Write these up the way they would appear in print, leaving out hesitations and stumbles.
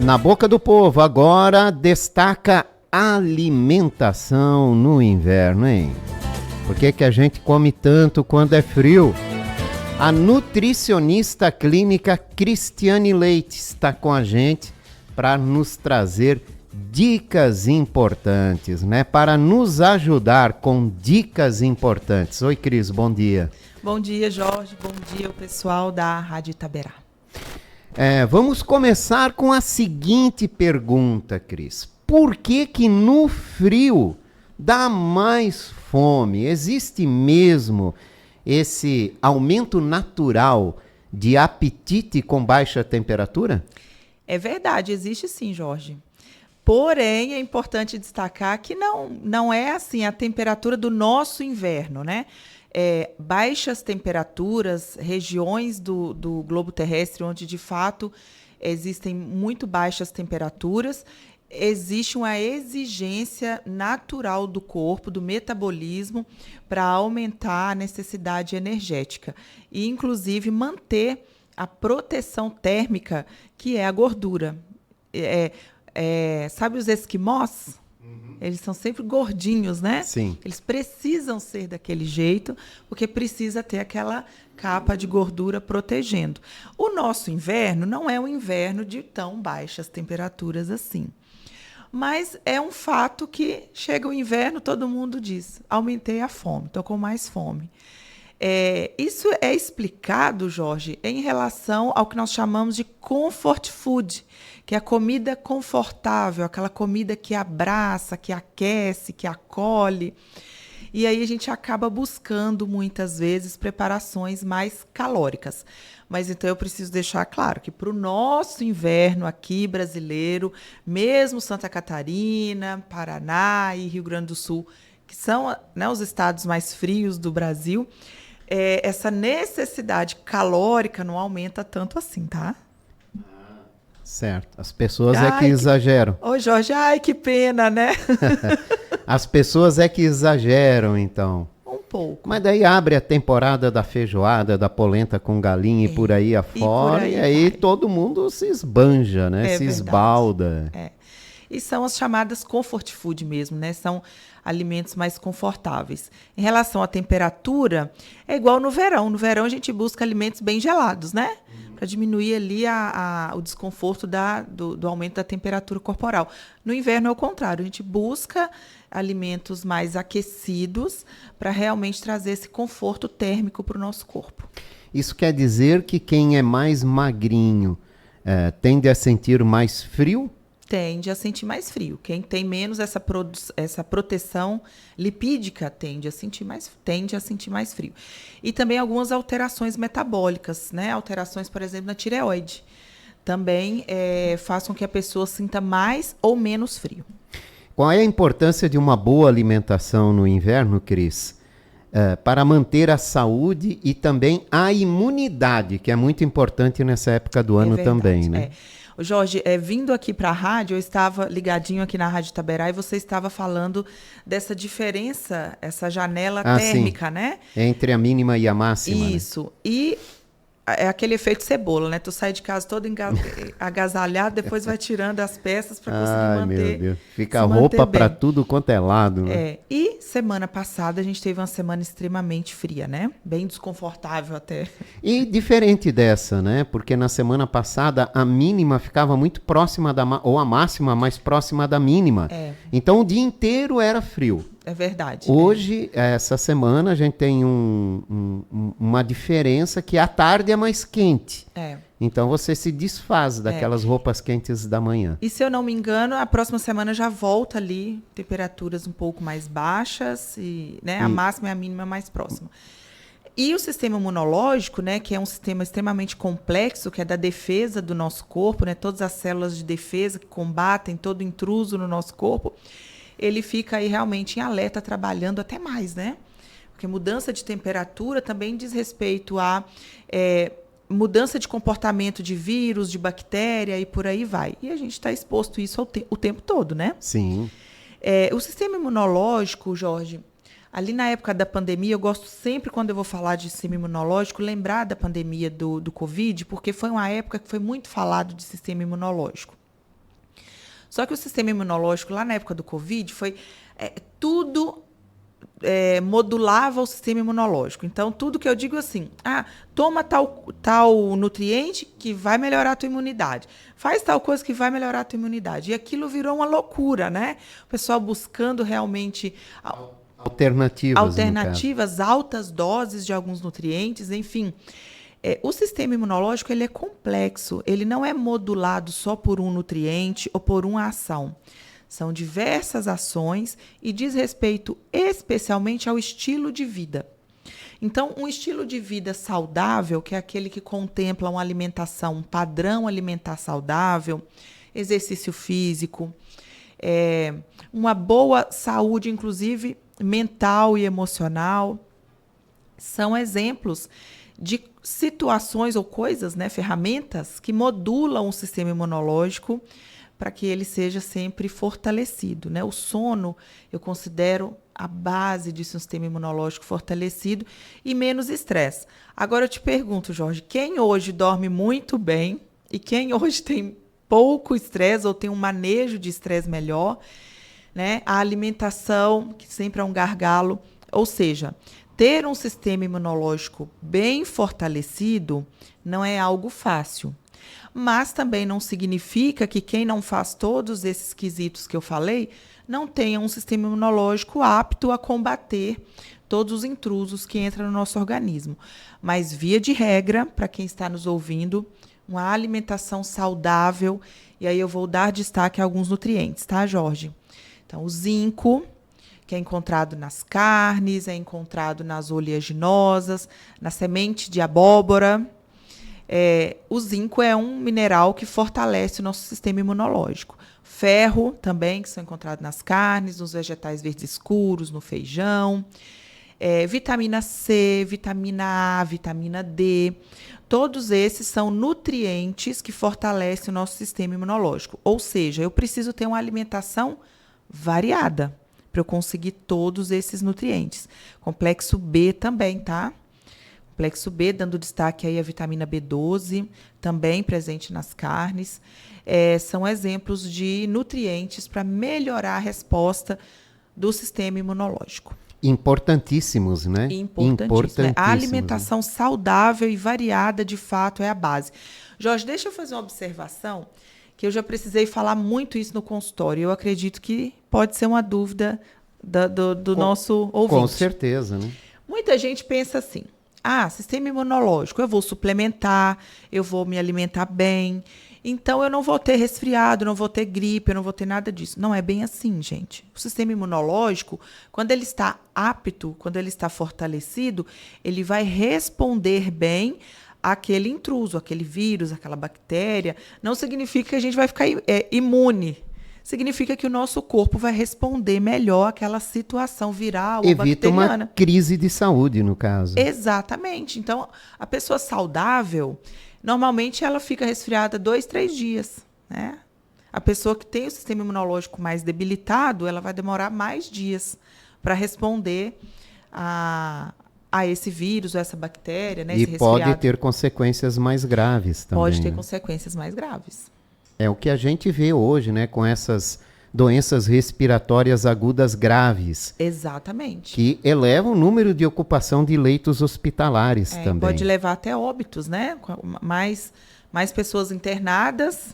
Na boca do povo, agora destaca alimentação no inverno, hein? Por que a gente come tanto quando é frio? A nutricionista clínica Cristiane Leite está com a gente para nos trazer dicas importantes, né? Para nos ajudar com dicas importantes. Oi, Cris, bom dia. Bom dia, Jorge. Bom dia, o pessoal da Rádio Itaberá. Vamos começar com a seguinte pergunta, Cris. Por que no frio dá mais fome? Existe mesmo esse aumento natural de apetite com baixa temperatura? É verdade, existe sim, Jorge. Porém, é importante destacar que não é assim a temperatura do nosso inverno, né? Baixas temperaturas, regiões do globo terrestre onde, de fato, existem muito baixas temperaturas, existe uma exigência natural do corpo, do metabolismo, para aumentar a necessidade energética e, inclusive, manter a proteção térmica, que é a gordura. Sabe os esquimós? Eles são sempre gordinhos, né? Sim. Eles precisam ser daquele jeito, porque precisa ter aquela capa de gordura protegendo. O nosso inverno não é um inverno de tão baixas temperaturas assim. Mas é um fato que chega o inverno, todo mundo diz, aumentei a fome, estou com mais fome. Isso é explicado, Jorge, em relação ao que nós chamamos de comfort food, que é a comida confortável, aquela comida que abraça, que aquece, que acolhe. E aí a gente acaba buscando, muitas vezes, preparações mais calóricas. Mas então eu preciso deixar claro que para o nosso inverno aqui brasileiro, mesmo Santa Catarina, Paraná e Rio Grande do Sul, que são, né, os estados mais frios do Brasil, essa necessidade calórica não aumenta tanto assim, tá? Certo. As pessoas que exageram. Ô, Jorge, ai, que pena, né? As pessoas que exageram, então. Um pouco. Mas daí abre a temporada da feijoada, da polenta com galinha e por aí afora, e aí todo mundo se esbanja, né? Se esbalda. E são as chamadas comfort food mesmo, né? São alimentos mais confortáveis. Em relação à temperatura, é igual no verão. No verão a gente busca alimentos bem gelados, né? Para diminuir ali o desconforto do aumento da temperatura corporal. No inverno é o contrário, a gente busca alimentos mais aquecidos para realmente trazer esse conforto térmico para o nosso corpo. Isso quer dizer que quem é mais magrinho tende a sentir mais frio? Tende a sentir mais frio. Quem tem menos essa proteção lipídica tende a sentir mais frio. E também algumas alterações metabólicas, né? Alterações, por exemplo, na tireoide. Também fazem com que a pessoa sinta mais ou menos frio. Qual é a importância de uma boa alimentação no inverno, Cris? Para manter a saúde e também a imunidade, que é muito importante nessa época do ano também, né? Jorge, vindo aqui para a rádio, eu estava ligadinho aqui na Rádio Itaberá e você estava falando dessa diferença, essa janela térmica, né? Entre a mínima e a máxima. Isso. Né? E é aquele efeito cebola, né? Tu sai de casa todo agasalhado, depois vai tirando as peças para conseguir manter. Ai, meu Deus. Fica roupa para tudo quanto é lado. Né? E semana passada a gente teve uma semana extremamente fria, né? Bem desconfortável até. E diferente dessa, né? Porque na semana passada a mínima ficava muito próxima ou a máxima mais próxima da mínima. Então o dia inteiro era frio. É verdade. Hoje, essa semana, a gente tem uma diferença que à tarde é mais quente. Então você se desfaz daquelas roupas quentes da manhã. E se eu não me engano, a próxima semana já volta ali temperaturas um pouco mais baixas, né? A máxima e a mínima mais próxima. E o sistema imunológico, né, que é um sistema extremamente complexo, que é da defesa do nosso corpo, né? Todas as células de defesa que combatem todo intruso no nosso corpo, ele fica aí realmente em alerta, trabalhando até mais, né? Porque mudança de temperatura também diz respeito a mudança de comportamento de vírus, de bactéria e por aí vai. E a gente está exposto a isso o tempo todo, né? Sim. O sistema imunológico, Jorge, ali na época da pandemia, eu gosto sempre, quando eu vou falar de sistema imunológico, lembrar da pandemia do Covid, porque foi uma época que foi muito falado de sistema imunológico. Só que o sistema imunológico, lá na época do Covid, foi tudo modulava o sistema imunológico. Então, tudo que eu digo assim, toma tal nutriente que vai melhorar a tua imunidade. Faz tal coisa que vai melhorar a tua imunidade. E aquilo virou uma loucura, né? O pessoal buscando realmente alternativas, altas doses de alguns nutrientes, enfim. O sistema imunológico ele é complexo. Ele não é modulado só por um nutriente ou por uma ação. São diversas ações e diz respeito especialmente ao estilo de vida. Então, um estilo de vida saudável, que é aquele que contempla uma alimentação, um padrão alimentar saudável, exercício físico, uma boa saúde, inclusive mental e emocional, são exemplos de situações ou coisas, né, ferramentas que modulam o sistema imunológico para que ele seja sempre fortalecido, né? O sono eu considero a base de um sistema imunológico fortalecido e menos estresse. Agora eu te pergunto, Jorge, quem hoje dorme muito bem e quem hoje tem pouco estresse ou tem um manejo de estresse melhor, né? A alimentação, que sempre é um gargalo, ou seja, ter um sistema imunológico bem fortalecido não é algo fácil. Mas também não significa que quem não faz todos esses quesitos que eu falei não tenha um sistema imunológico apto a combater todos os intrusos que entram no nosso organismo. Mas, via de regra, para quem está nos ouvindo, uma alimentação saudável, e aí eu vou dar destaque a alguns nutrientes, tá, Jorge? Então, o zinco, que é encontrado nas carnes, é encontrado nas oleaginosas, na semente de abóbora. O zinco é um mineral que fortalece o nosso sistema imunológico. Ferro também, que são encontrados nas carnes, nos vegetais verdes escuros, no feijão. Vitamina C, vitamina A, vitamina D. Todos esses são nutrientes que fortalecem o nosso sistema imunológico. Ou seja, eu preciso ter uma alimentação variada para eu conseguir todos esses nutrientes. Complexo B também, tá? Complexo B, dando destaque aí a vitamina B12, também presente nas carnes. São exemplos de nutrientes para melhorar a resposta do sistema imunológico. Importantíssimos, né? Importantíssimos. Né? A alimentação saudável e variada, de fato, é a base. Jorge, deixa eu fazer uma observação, que eu já precisei falar muito isso no consultório. Eu acredito que pode ser uma dúvida do nosso ouvinte. Com certeza, né? Muita gente pensa assim, sistema imunológico, eu vou suplementar, eu vou me alimentar bem, então eu não vou ter resfriado, não vou ter gripe, eu não vou ter nada disso. Não é bem assim, gente. O sistema imunológico, quando ele está apto, quando ele está fortalecido, ele vai responder bem àquele intruso, aquele vírus, aquela bactéria. Não significa que a gente vai ficar imune. Significa que o nosso corpo vai responder melhor àquela situação viral ou bacteriana. Evita uma crise de saúde, no caso. Exatamente. Então, a pessoa saudável, normalmente ela fica resfriada 2, 3 dias, né? A pessoa que tem o sistema imunológico mais debilitado, ela vai demorar mais dias para responder a esse vírus, ou essa bactéria, né? E pode ter consequências mais graves também. Pode ter consequências mais graves. É o que a gente vê hoje, né, com essas doenças respiratórias agudas graves. Exatamente. Que elevam o número de ocupação de leitos hospitalares também. Pode levar até óbitos, né? Mais pessoas internadas,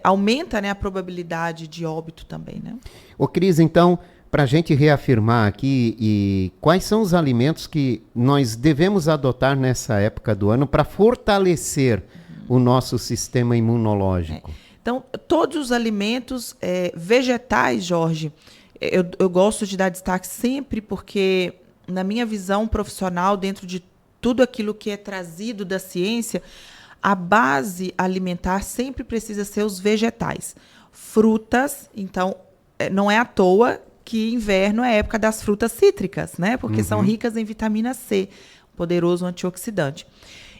aumenta, né, a probabilidade de óbito também, né? Ô Cris, então, para a gente reafirmar aqui, quais são os alimentos que nós devemos adotar nessa época do ano para fortalecer o nosso sistema imunológico? Então, todos os alimentos vegetais, Jorge, eu gosto de dar destaque sempre porque, na minha visão profissional, dentro de tudo aquilo que é trazido da ciência, a base alimentar sempre precisa ser os vegetais. Frutas, então, não é à toa que inverno é a época das frutas cítricas, né? Porque são ricas em vitamina C, poderoso antioxidante.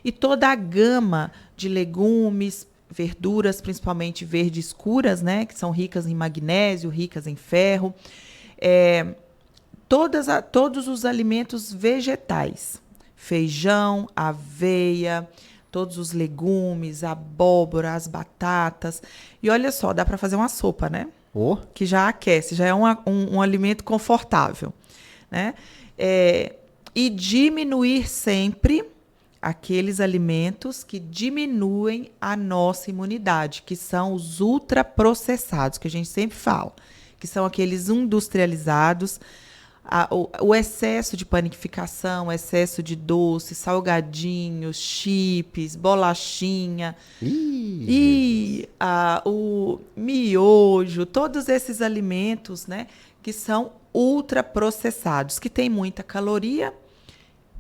E toda a gama de legumes, verduras, principalmente verdes escuras, né, que são ricas em magnésio, ricas em ferro. Todos os alimentos vegetais, feijão, aveia, todos os legumes, a abóbora, as batatas. E olha só, dá para fazer uma sopa, né? Oh. Que já aquece, já é um alimento confortável, né? E diminuir sempre aqueles alimentos que diminuem a nossa imunidade, que são os ultraprocessados, que a gente sempre fala, que são aqueles industrializados, o excesso de panificação, excesso de doce, salgadinhos, chips, bolachinha, o miojo, todos esses alimentos, né, que são ultraprocessados, que têm muita caloria,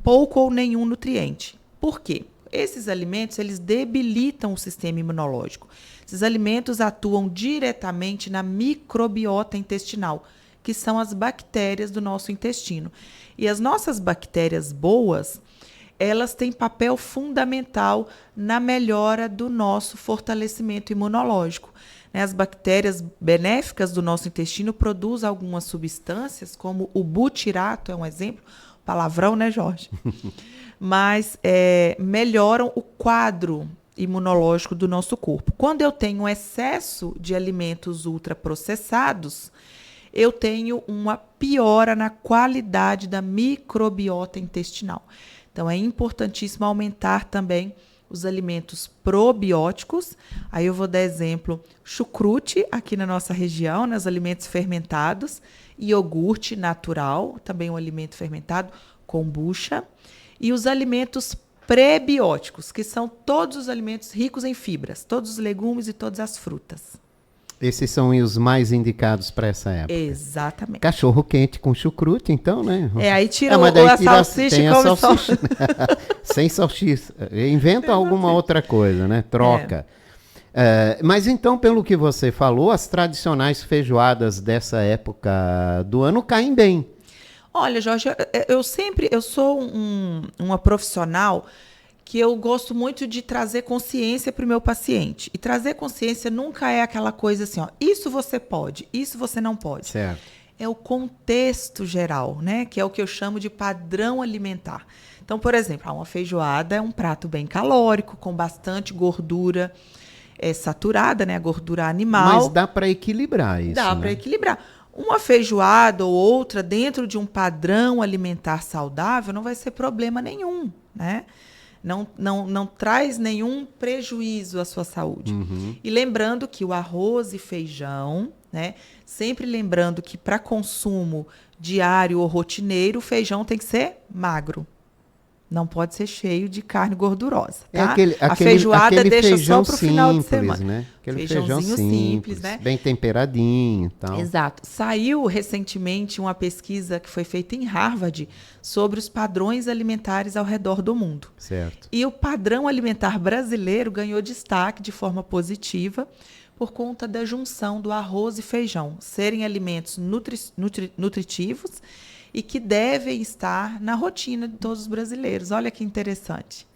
pouco ou nenhum nutriente. Por quê? Esses alimentos, eles debilitam o sistema imunológico. Esses alimentos atuam diretamente na microbiota intestinal, que são as bactérias do nosso intestino. E as nossas bactérias boas, elas têm papel fundamental na melhora do nosso fortalecimento imunológico. As bactérias benéficas do nosso intestino produzem algumas substâncias, como o butirato, é um exemplo, palavrão, né, Jorge? Mas melhoram o quadro imunológico do nosso corpo. Quando eu tenho um excesso de alimentos ultraprocessados, eu tenho uma piora na qualidade da microbiota intestinal. Então, é importantíssimo aumentar também os alimentos probióticos. Aí eu vou dar exemplo, chucrute aqui na nossa região, né, os alimentos fermentados, iogurte natural, também um alimento fermentado, kombucha, e os alimentos prebióticos, que são todos os alimentos ricos em fibras, todos os legumes e todas as frutas. Esses são os mais indicados para essa época. Exatamente. Cachorro quente com chucrute, então, né? Aí tira a salsicha e come salsicha. Sem salsicha. Inventa alguma outra coisa, né? Troca. Mas então, pelo que você falou, as tradicionais feijoadas dessa época do ano caem bem. Olha, Jorge, eu sou uma profissional que eu gosto muito de trazer consciência para o meu paciente. E trazer consciência nunca é aquela coisa assim, ó, isso você pode, isso você não pode. Certo. É o contexto geral, né? Que é o que eu chamo de padrão alimentar. Então, por exemplo, uma feijoada é um prato bem calórico, com bastante gordura saturada, né? A gordura animal. Mas dá para equilibrar isso, Dá, né? para equilibrar. Uma feijoada ou outra dentro de um padrão alimentar saudável não vai ser problema nenhum, né? Não traz nenhum prejuízo à sua saúde. Uhum. E lembrando que o arroz e feijão, né? Sempre lembrando que para consumo diário ou rotineiro, o feijão tem que ser magro. Não pode ser cheio de carne gordurosa, tá? A feijoada deixa só para o final de semana. Né? Aquele Feijãozinho feijão simples, né? Bem temperadinho e tal. Exato. Saiu recentemente uma pesquisa que foi feita em Harvard sobre os padrões alimentares ao redor do mundo. Certo. E o padrão alimentar brasileiro ganhou destaque de forma positiva por conta da junção do arroz e feijão, serem alimentos nutritivos e que devem estar na rotina de todos os brasileiros. Olha que interessante.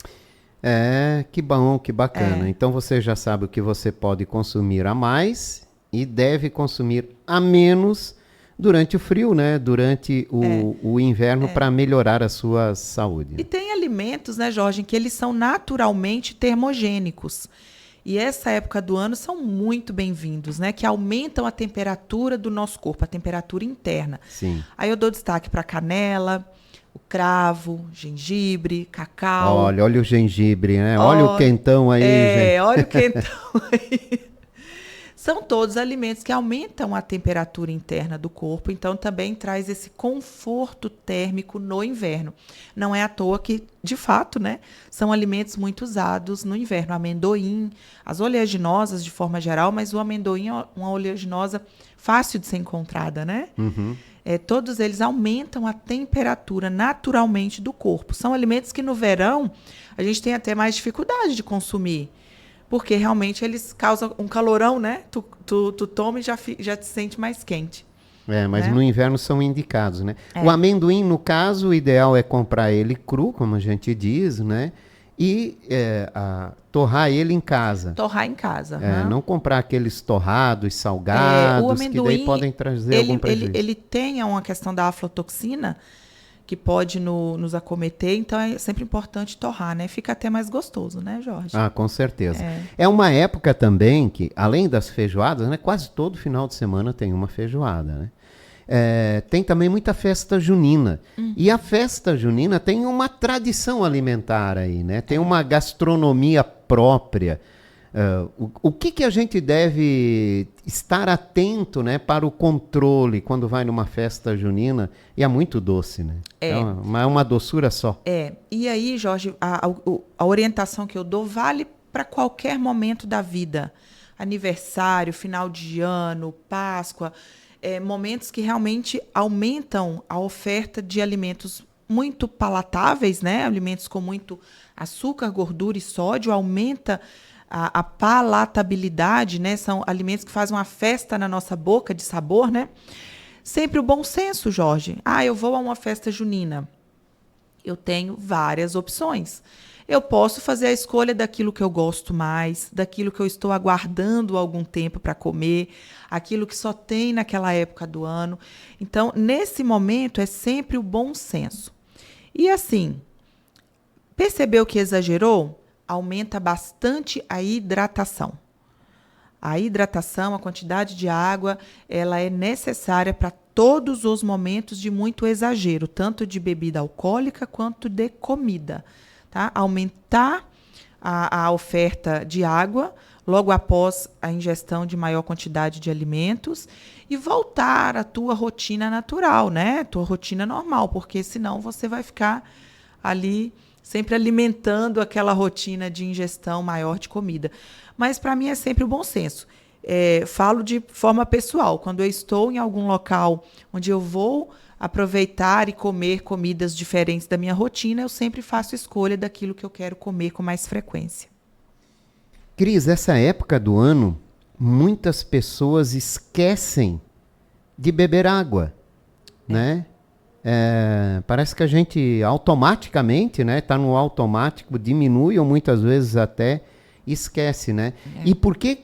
Que bom, que bacana. Então você já sabe o que você pode consumir a mais e deve consumir a menos durante o frio, né? Durante o inverno para melhorar a sua saúde. E tem alimentos, né, Jorge, que eles são naturalmente termogênicos. E essa época do ano são muito bem-vindos, né? Que aumentam a temperatura do nosso corpo, a temperatura interna. Sim. Aí eu dou destaque para canela, o cravo, gengibre, cacau. Olha o gengibre, né? Olha o quentão aí, gente. Olha o quentão aí. São todos alimentos que aumentam a temperatura interna do corpo, então também traz esse conforto térmico no inverno. Não é à toa que, de fato, né, são alimentos muito usados no inverno. O amendoim, as oleaginosas de forma geral, mas o amendoim é uma oleaginosa fácil de ser encontrada, né? Uhum. Todos eles aumentam a temperatura naturalmente do corpo. São alimentos que no verão a gente tem até mais dificuldade de consumir. Porque realmente eles causam um calorão, né? Tu toma e já te sente mais quente. Mas né? No inverno são indicados, né? O amendoim, no caso, o ideal é comprar ele cru, como a gente diz, né? E torrar ele em casa. Torrar em casa. Não comprar aqueles torrados, salgados, o amendoim, que daí podem trazer algum prejuízo. Ele tem uma questão da aflatoxina, que pode nos acometer, então é sempre importante torrar, né? Fica até mais gostoso, né, Jorge? Ah, com certeza. É uma época também que, além das feijoadas, né, quase todo final de semana tem uma feijoada, né? Tem também muita festa junina. E a festa junina tem uma tradição alimentar aí, né? Tem uma gastronomia própria. O que a gente deve estar atento, né, para o controle quando vai numa festa junina? E é muito doce, né? É uma doçura só. E aí, Jorge, a orientação que eu dou vale para qualquer momento da vida. Aniversário, final de ano, Páscoa, momentos que realmente aumentam a oferta de alimentos muito palatáveis, né? Alimentos com muito açúcar, gordura e sódio, aumenta a palatabilidade, né? São alimentos que fazem uma festa na nossa boca de sabor, né? Sempre o bom senso, Jorge. Eu vou a uma festa junina. Eu tenho várias opções. Eu posso fazer a escolha daquilo que eu gosto mais, daquilo que eu estou aguardando algum tempo para comer, aquilo que só tem naquela época do ano. Então, nesse momento, é sempre o bom senso. E assim, percebeu que exagerou? Aumenta bastante a hidratação. A hidratação, a quantidade de água, ela é necessária para todos os momentos de muito exagero, tanto de bebida alcoólica quanto de comida. Tá? Aumentar a oferta de água logo após a ingestão de maior quantidade de alimentos e voltar à tua rotina natural, né? Tua rotina normal, porque senão você vai ficar ali sempre alimentando aquela rotina de ingestão maior de comida. Mas para mim é sempre o bom senso. Falo de forma pessoal. Quando eu estou em algum local onde eu vou aproveitar e comer comidas diferentes da minha rotina, eu sempre faço escolha daquilo que eu quero comer com mais frequência. Cris, essa época do ano, muitas pessoas esquecem de beber água, né? Parece que a gente automaticamente, né, tá no automático, diminui ou muitas vezes até esquece, né? E por que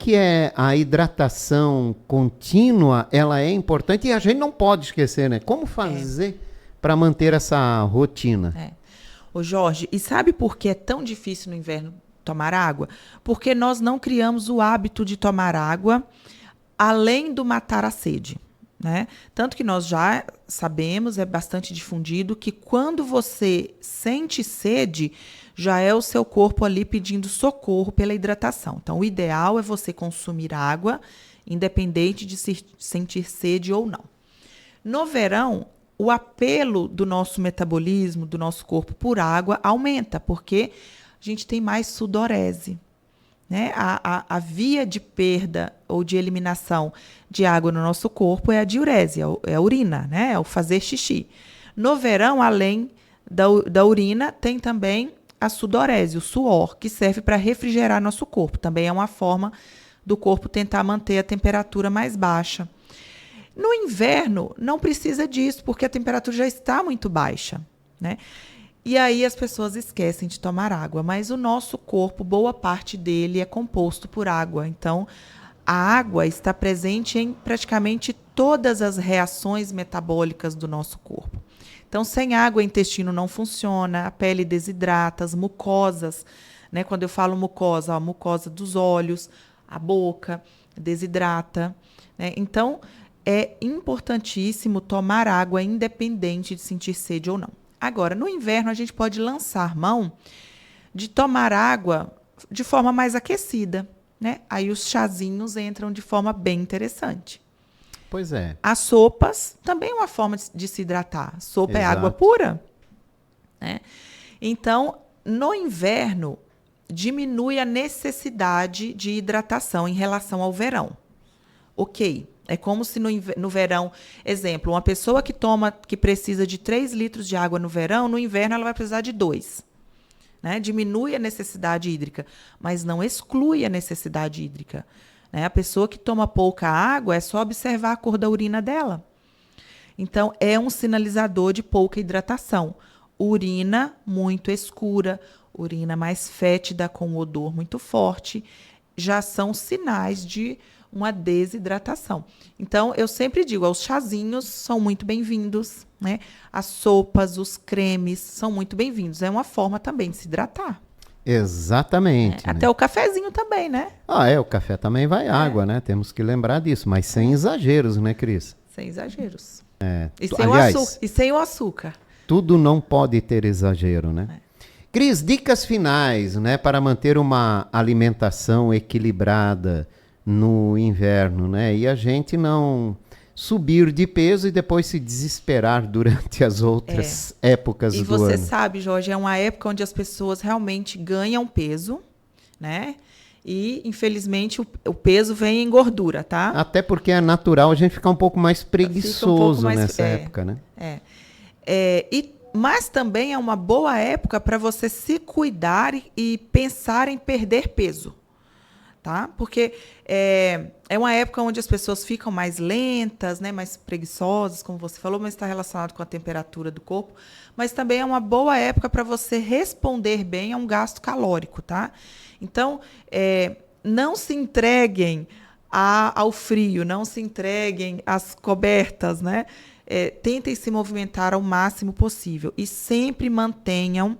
a hidratação contínua, ela é importante e a gente não pode esquecer, né? Como fazer para manter essa rotina? Ô Jorge, e sabe por que é tão difícil no inverno tomar água? Porque nós não criamos o hábito de tomar água além do matar a sede. Né? Tanto que nós já sabemos, é bastante difundido, que quando você sente sede, já é o seu corpo ali pedindo socorro pela hidratação. Então, o ideal é você consumir água, independente de sentir sede ou não. No verão, o apelo do nosso metabolismo, do nosso corpo por água, aumenta, porque a gente tem mais sudorese. Né? A via de perda ou de eliminação de água no nosso corpo é a diurese, é a urina, né? É o fazer xixi. No verão, além da urina, tem também a sudorese, o suor, que serve para refrigerar nosso corpo. Também é uma forma do corpo tentar manter a temperatura mais baixa. No inverno, não precisa disso, porque a temperatura já está muito baixa, né? E aí as pessoas esquecem de tomar água, mas o nosso corpo, boa parte dele é composto por água. Então, a água está presente em praticamente todas as reações metabólicas do nosso corpo. Então, sem água, o intestino não funciona, a pele desidrata, as mucosas, né? Quando eu falo mucosa, a mucosa dos olhos, a boca desidrata, né? Então, é importantíssimo tomar água independente de sentir sede ou não. Agora, no inverno, a gente pode lançar mão de tomar água de forma mais aquecida, né? Aí os chazinhos entram de forma bem interessante. Pois é. As sopas também é uma forma de se hidratar. Sopa é água pura, né? Então, no inverno, diminui a necessidade de hidratação em relação ao verão. Ok. É como se no verão, exemplo, uma pessoa que precisa de 3 litros de água no verão, no inverno ela vai precisar de 2. Né? Diminui a necessidade hídrica, mas não exclui a necessidade hídrica. Né? A pessoa que toma pouca água, é só observar a cor da urina dela. Então, é um sinalizador de pouca hidratação. Urina muito escura, urina mais fétida, com odor muito forte, já são sinais de uma desidratação. Então, eu sempre digo, os chazinhos são muito bem-vindos, né? As sopas, os cremes são muito bem-vindos. É uma forma também de se hidratar. Exatamente. Né? Até o cafezinho também, né? O café também vai água, né? Temos que lembrar disso, mas sem exageros, né, Cris? Sem exageros. E sem o açúcar. Tudo não pode ter exagero, né? Cris, dicas finais, né, para manter uma alimentação equilibrada no inverno, né? E a gente não subir de peso e depois se desesperar durante as outras épocas do ano. E você sabe, Jorge, é uma época onde as pessoas realmente ganham peso, né? E, infelizmente, o peso vem em gordura, tá? Até porque é natural a gente ficar um pouco mais preguiçoso nessa época, né? Mas também é uma boa época para você se cuidar e pensar em perder peso. Tá? Porque é uma época onde as pessoas ficam mais lentas, né, mais preguiçosas, como você falou, mas está relacionado com a temperatura do corpo. Mas também é uma boa época para você responder bem a um gasto calórico. Tá? Então, não se entreguem ao frio, não se entreguem às cobertas, né? Tentem se movimentar ao máximo possível e sempre mantenham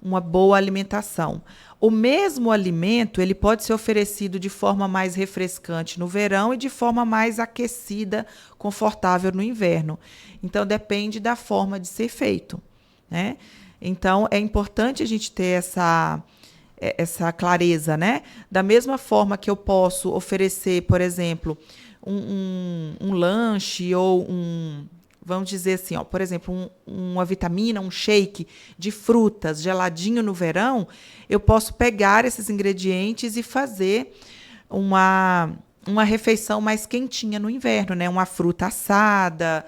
uma boa alimentação. O mesmo alimento ele pode ser oferecido de forma mais refrescante no verão e de forma mais aquecida, confortável no inverno. Então, depende da forma de ser feito, né? Então, é importante a gente ter essa clareza, né? Da mesma forma que eu posso oferecer, por exemplo, um lanche ou vamos dizer assim, por exemplo, uma vitamina, um shake de frutas geladinho no verão, eu posso pegar esses ingredientes e fazer uma refeição mais quentinha no inverno, né? Uma fruta assada,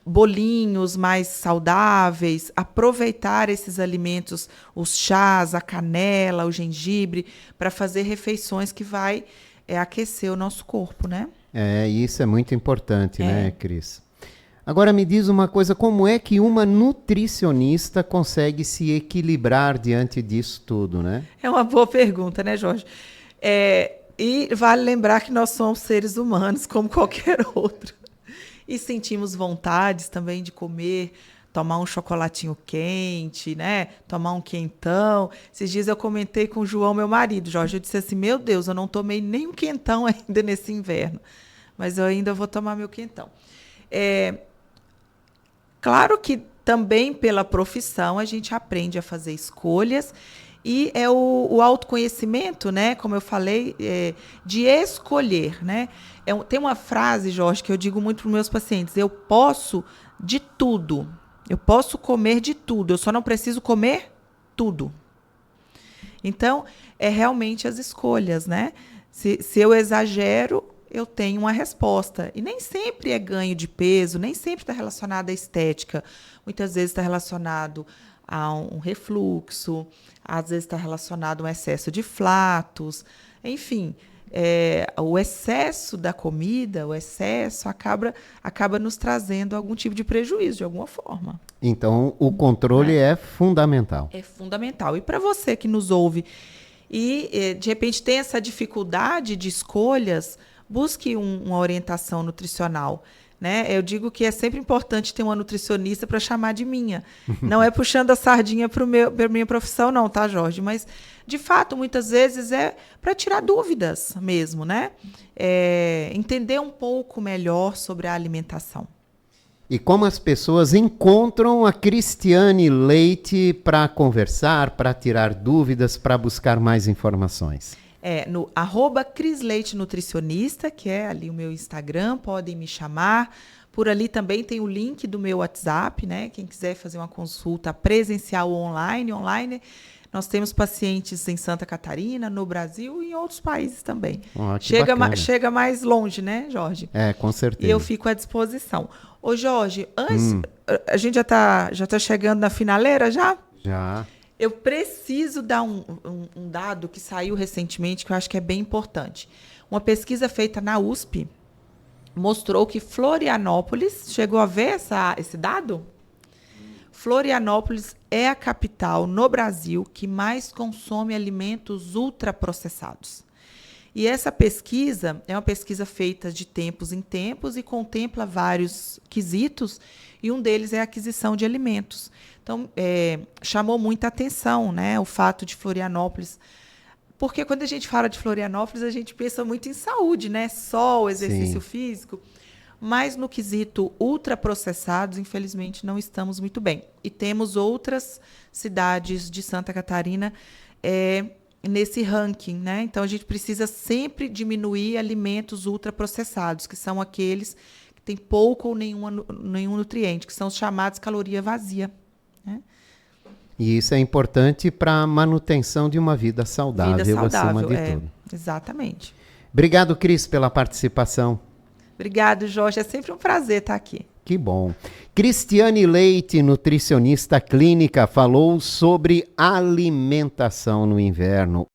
bolinhos mais saudáveis, aproveitar esses alimentos, os chás, a canela, o gengibre, para fazer refeições que vai aquecer o nosso corpo, né? Isso é muito importante, né, Cris? Agora me diz uma coisa, como é que uma nutricionista consegue se equilibrar diante disso tudo, né? É uma boa pergunta, né, Jorge? E vale lembrar que nós somos seres humanos, como qualquer outro. E sentimos vontades também de comer, tomar um chocolatinho quente, né? Tomar um quentão. Esses dias eu comentei com o João, meu marido, Jorge, eu disse assim, meu Deus, eu não tomei nem um quentão ainda nesse inverno, mas eu ainda vou tomar meu quentão. Claro que também pela profissão a gente aprende a fazer escolhas e é o autoconhecimento, né? Como eu falei, de escolher, né? Tem uma frase, Jorge, que eu digo muito para os meus pacientes, eu posso de tudo. Eu posso comer de tudo, eu só não preciso comer tudo. Então, é realmente as escolhas, né? Se eu exagero, eu tenho uma resposta. E nem sempre é ganho de peso, nem sempre está relacionado à estética. Muitas vezes está relacionado a um refluxo, às vezes está relacionado a um excesso de flatos, enfim. O excesso da comida, o excesso acaba nos trazendo algum tipo de prejuízo, de alguma forma. Então, o controle é fundamental. É fundamental. E para você que nos ouve e, de repente, tem essa dificuldade de escolhas, busque uma orientação nutricional. Né? Eu digo que é sempre importante ter uma nutricionista para chamar de minha. Não é puxando a sardinha para minha profissão, não, tá, Jorge? Mas, de fato, muitas vezes é para tirar dúvidas mesmo, né? Entender um pouco melhor sobre a alimentação. E como as pessoas encontram a Cristiane Leite para conversar, para tirar dúvidas, para buscar mais informações? No @CrisLeite Nutricionista, que é ali o meu Instagram, podem me chamar. Por ali também tem o link do meu WhatsApp, né? Quem quiser fazer uma consulta presencial ou online, nós temos pacientes em Santa Catarina, no Brasil e em outros países também. Chega mais longe, né, Jorge? Com certeza. E eu fico à disposição. Ô, Jorge, antes, a gente já tá chegando na finaleira já? Já. Eu preciso dar um dado que saiu recentemente, que eu acho que é bem importante. Uma pesquisa feita na USP mostrou que Florianópolis, chegou a ver esse dado? Florianópolis é a capital no Brasil que mais consome alimentos ultraprocessados. E essa pesquisa é uma pesquisa feita de tempos em tempos e contempla vários quesitos, e um deles é a aquisição de alimentos. Então, chamou muita atenção, né, o fato de Florianópolis, porque quando a gente fala de Florianópolis, a gente pensa muito em saúde, né? Só o exercício físico. Mas no quesito ultraprocessados, infelizmente, não estamos muito bem. E temos outras cidades de Santa Catarina nesse ranking, né? Então, a gente precisa sempre diminuir alimentos ultraprocessados, que são aqueles que têm pouco ou nenhum nutriente, que são os chamados caloria vazia, né? E isso é importante para a manutenção de uma vida saudável, acima de tudo. Exatamente. Obrigado, Cris, pela participação. Obrigado, Jorge. É sempre um prazer estar aqui. Que bom. Cristiane Leite, nutricionista clínica, falou sobre alimentação no inverno.